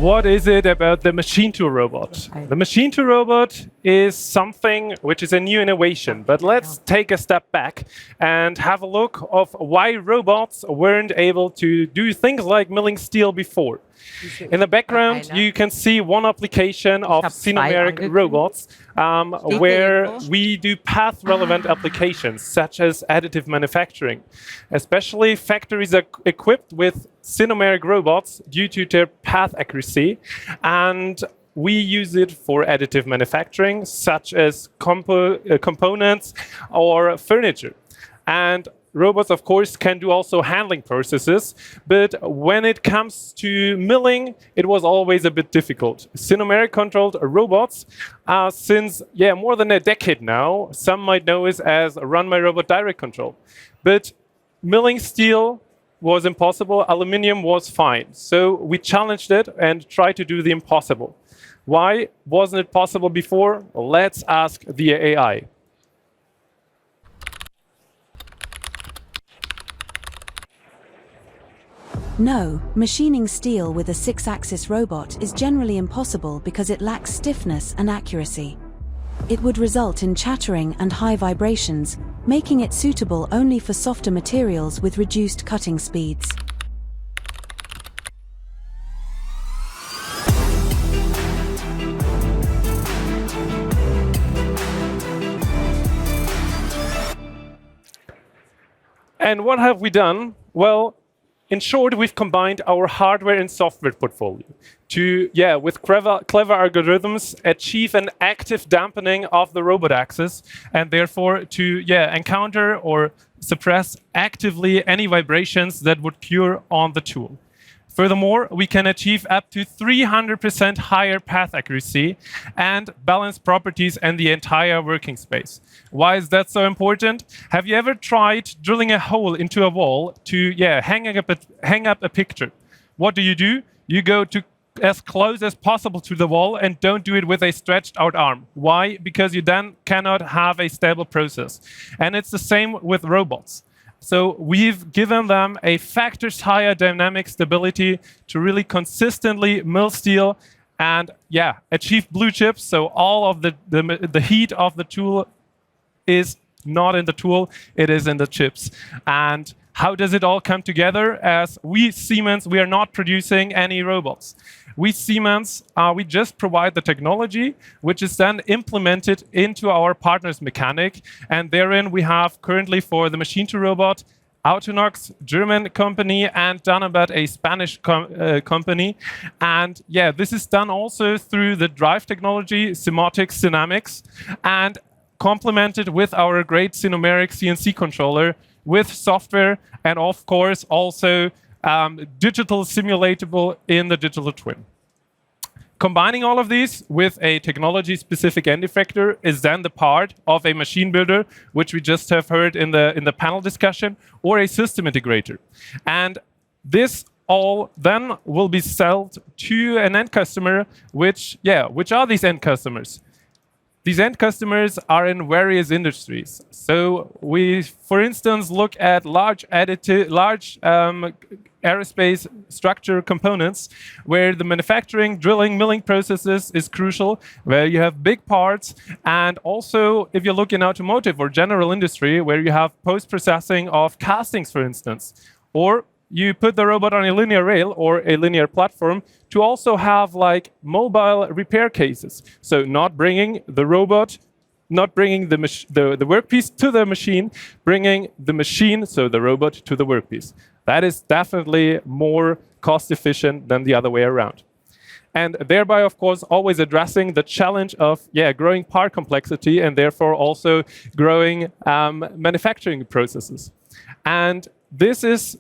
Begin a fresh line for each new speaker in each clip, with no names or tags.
What is it about the machine tool robot? The machine tool robot is something which is a new innovation, but let's take a step back and have a look of why robots weren't able to do things like milling steel before. In the background, you can see one application of SINUMERIK robots where we do path-relevant applications, such as additive manufacturing. Especially factories are equipped with SINUMERIK robots due to their path accuracy, and we use it for additive manufacturing, such as components or furniture. And robots, of course, can do also handling processes, but when it comes to milling, it was always a bit difficult. SINUMERIK controlled robots since more than a decade now. Some might know it as Run My Robot Direct Control. But milling steel was impossible, aluminium was fine. So we challenged it and tried to do the impossible. Why wasn't it possible before? Let's ask the AI.
No, machining steel with a 6-axis robot is generally impossible because it lacks stiffness and accuracy. It would result in chattering and high vibrations, making it suitable only for softer materials with reduced cutting speeds.
And what have we done? Well, in short, we've combined our hardware and software portfolio to, with clever algorithms, achieve an active dampening of the robot axis, and therefore to, encounter or suppress actively any vibrations that would occur on the tool. Furthermore, we can achieve up to 300% higher path accuracy and balance properties in the entire working space. Why is that so important? Have you ever tried drilling a hole into a wall to hang up a picture? What do? You go to as close as possible to the wall and don't do it with a stretched out arm. Why? Because you then cannot have a stable process. And it's the same with robots. So we've given them a factors higher dynamic stability to really consistently mill steel and achieve blue chips. So all of the heat of the tool is not in the tool, it is in the chips. And how does it all come together? As we, Siemens, we are not producing any robots. We, Siemens, we just provide the technology, which is then implemented into our partner's mechanic. And therein we have currently for the machine tool robot, Autonox, German company, and Danabat, a Spanish company. And this is done also through the drive technology, Robotics Dynamics, and complemented with our great SINUMERIK CNC controller with software, and of course also digital simulatable in the digital twin. Combining all of these with a technology-specific end effector is then the part of a machine builder, which we just have heard in the panel discussion, or a system integrator. And this all then will be sold to an end customer, which are these end customers? These end customers are in various industries. So we, for instance, look at large aerospace structure components, where the manufacturing, drilling, milling processes is crucial, where you have big parts. And also, if you look in automotive or general industry, where you have post-processing of castings, for instance, or you put the robot on a linear rail or a linear platform to also have like mobile repair cases. So not bringing the robot, not bringing the workpiece to the machine, bringing the machine, so the robot, to the workpiece. That is definitely more cost efficient than the other way around. And thereby, of course, always addressing the challenge of growing part complexity and therefore also growing manufacturing processes. And this is,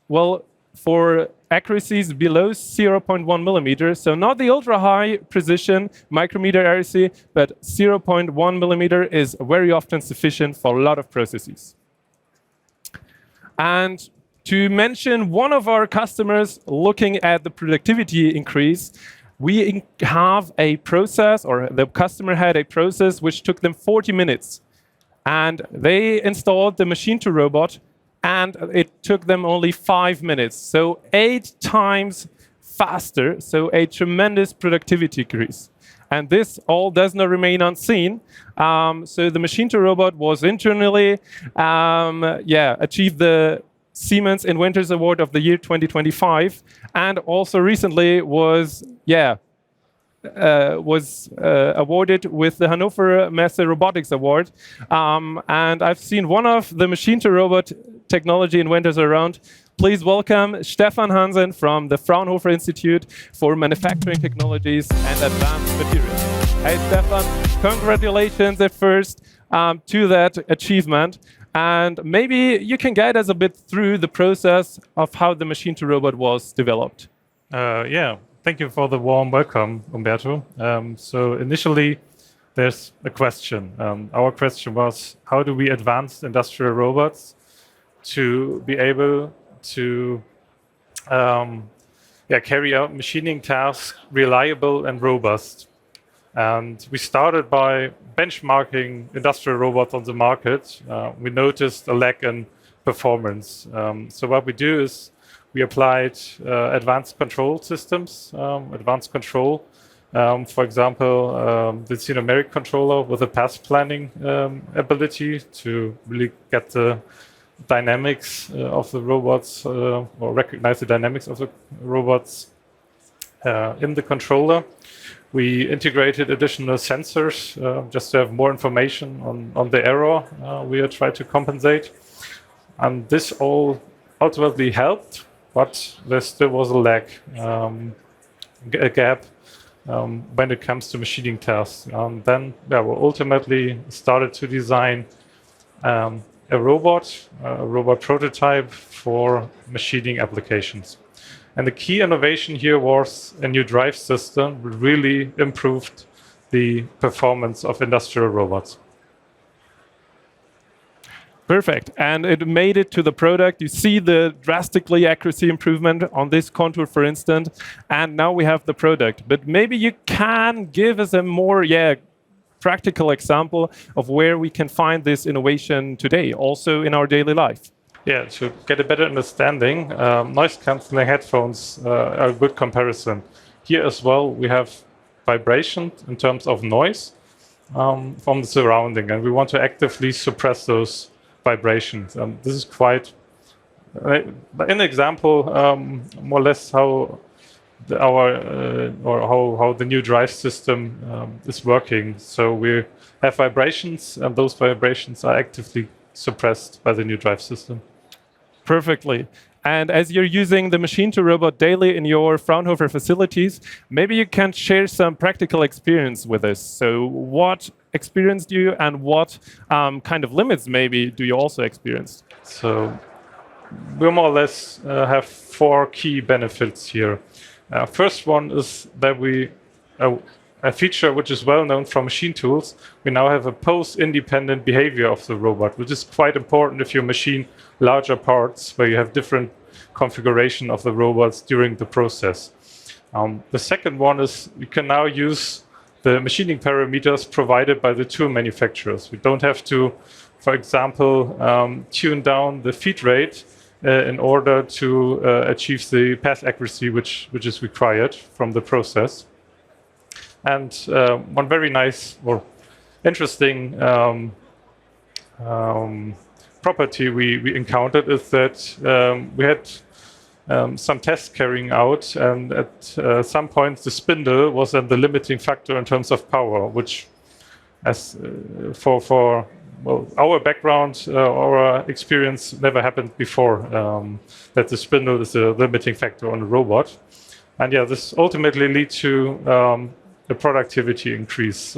well, for accuracies below 0.1 millimeters, so not the ultra high precision micrometer accuracy, but 0.1 millimeter is very often sufficient for a lot of processes. And to mention one of our customers looking at the productivity increase, we have a process, or the customer had a process which took them 40 minutes. And they installed the machine tool robot, and it took them only 5 minutes. So 8 times faster, so a tremendous productivity increase. And this all does not remain unseen. So the machine to robot was internally, achieved the Siemens Inventors Award of the year 2025, and also recently was awarded with the Hannover Messe Robotics Award. And I've seen one of the machine to robot technology inventors around. Please welcome Stefan Hansen from the Fraunhofer Institute for Manufacturing Technologies and Advanced Materials. Hey Stefan, congratulations at first to that achievement. And maybe you can guide us a bit through the process of how the machine to robot was developed.
Thank you for the warm welcome, Umberto. So initially, there's a question. Our question was, how do we advance industrial robots to be able to carry out machining tasks reliable and robust? And we started by benchmarking industrial robots on the market. We noticed a lack in performance. So what we do is we applied advanced control systems, advanced control. For example, the SINUMERIK controller with a path planning ability to really get the dynamics of the robots or recognize the dynamics of the robots in the controller. We integrated additional sensors just to have more information on the error we are trying to compensate. And this all ultimately helped, but there still was a lack, a gap when it comes to machining tasks. Then we ultimately started to design a robot prototype for machining applications. And the key innovation here was a new drive system that really improved the performance of industrial robots.
Perfect. And it made it to the product. You see the drastically accuracy improvement on this contour, for instance. And now we have the product. But maybe you can give us a more practical example of where we can find this innovation today, also in our daily life.
Yeah, to get a better understanding, noise cancelling headphones are a good comparison. Here as well, we have vibration in terms of noise from the surrounding, and we want to actively suppress those vibrations. This is quite an example, more or less how how the new drive system is working. So we have vibrations, and those vibrations are actively suppressed by the new drive system.
Perfectly. And as you're using the machine to robot daily in your Fraunhofer facilities, maybe you can share some practical experience with us. So what experience do you, and what kind of limits maybe do you also experience?
So we more or less have 4 key benefits here. First one is that a feature which is well known from machine tools, we now have a pose-independent behavior of the robot, which is quite important if you machine larger parts where you have different configuration of the robots during the process. The second one is we can now use the machining parameters provided by the tool manufacturers. We don't have to, for example, tune down the feed rate in order to achieve the path accuracy which is required from the process. And one very nice or interesting property we encountered is that we had some tests carrying out, and at some point the spindle was then the limiting factor in terms of power, which, as for our background, our experience, never happened before, that the spindle is a limiting factor on a robot. And this ultimately leads to a productivity increase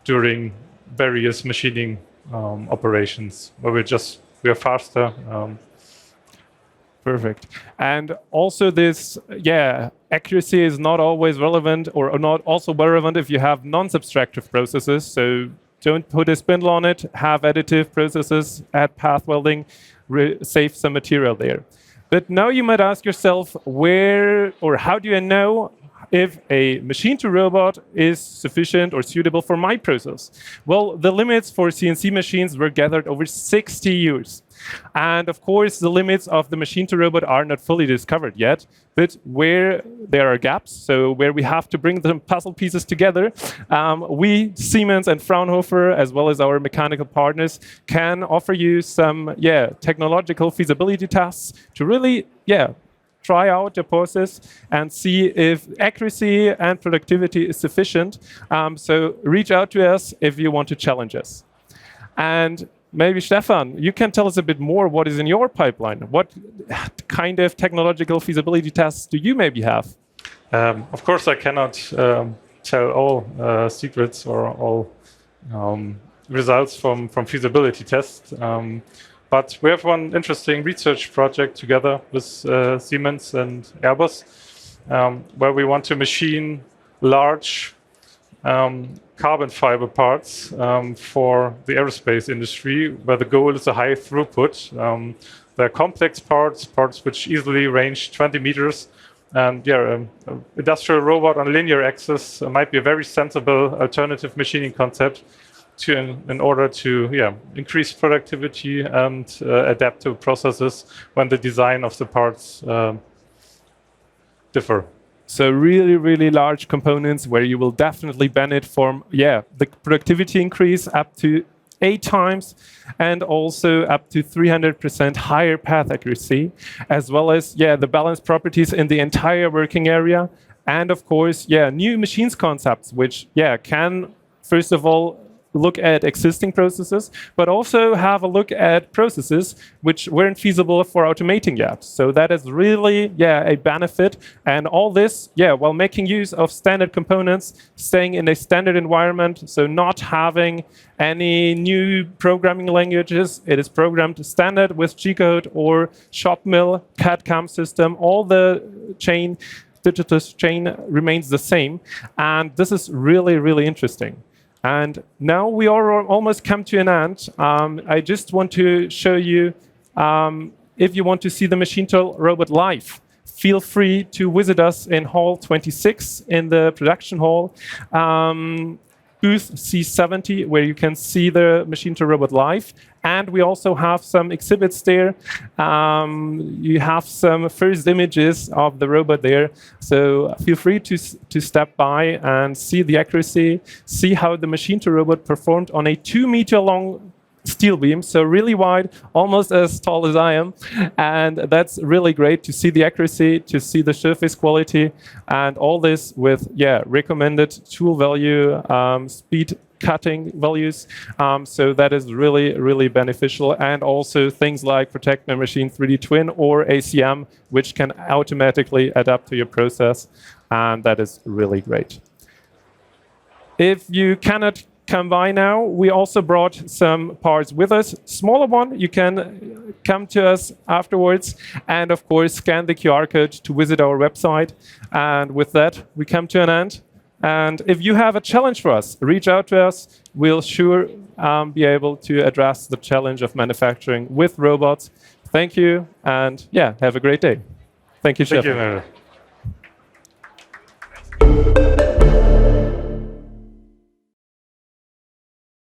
during various machining operations, where we are faster.
Perfect. And also this, accuracy is not always relevant, or not also relevant if you have non-subtractive processes. So don't put a spindle on it, have additive processes, add path welding, save some material there. But now you might ask yourself, where or how do I know if a machine to robot is sufficient or suitable for my process. Well, the limits for CNC machines were gathered over 60 years. And of course, the limits of the machine to robot are not fully discovered yet, but where there are gaps, so where we have to bring the puzzle pieces together, we, Siemens and Fraunhofer, as well as our mechanical partners, can offer you some technological feasibility tests to really try out the process and see if accuracy and productivity is sufficient. So reach out to us if you want to challenge us. And maybe Stefan, you can tell us a bit more what is in your pipeline. What kind of technological feasibility tests do you maybe have?
Of course, I cannot tell all secrets or all results from feasibility tests. But we have one interesting research project together with Siemens and Airbus, where we want to machine large carbon fiber parts for the aerospace industry, where the goal is a high throughput. They're complex parts which easily range 20 meters. And an industrial robot on linear axis might be a very sensible alternative machining concept in order to increase productivity and adapt to processes when the design of the parts differ.
So really, really large components where you will definitely benefit from the productivity increase up to 8 times and also up to 300% higher path accuracy, as well as the balanced properties in the entire working area. And of course, new machines concepts, which can first of all look at existing processes, but also have a look at processes which weren't feasible for automating yet. So that is really, a benefit. And all this, while making use of standard components, staying in a standard environment, so not having any new programming languages. It is programmed standard with G-code or shop mill, CAD/CAM system. All the digital chain remains the same. And this is really, really interesting. And now we are almost come to an end. I just want to show you, if you want to see the machine tool robot live, feel free to visit us in Hall 26 in the production hall, booth C70, where you can see the machine tool robot live. And we also have some exhibits there. You have some first images of the robot there. So feel free to step by and see the accuracy, see how the machine to robot performed on a 2-meter long steel beam, so really wide, almost as tall as I am. And that's really great to see the accuracy, to see the surface quality, and all this with recommended tool value, speed cutting values. So that is really, really beneficial. And also things like Protect My Machine 3D Twin or ACM, which can automatically adapt to your process. And that is really great. If you cannot come by now, we also brought some parts with us. Smaller one, you can come to us afterwards. And of course, scan the QR code to visit our website. And with that, we come to an end. And if you have a challenge for us, reach out to us. We'll sure be able to address the challenge of manufacturing with robots. Thank you, and have a great day. Thank you, Stefan.
Thank you.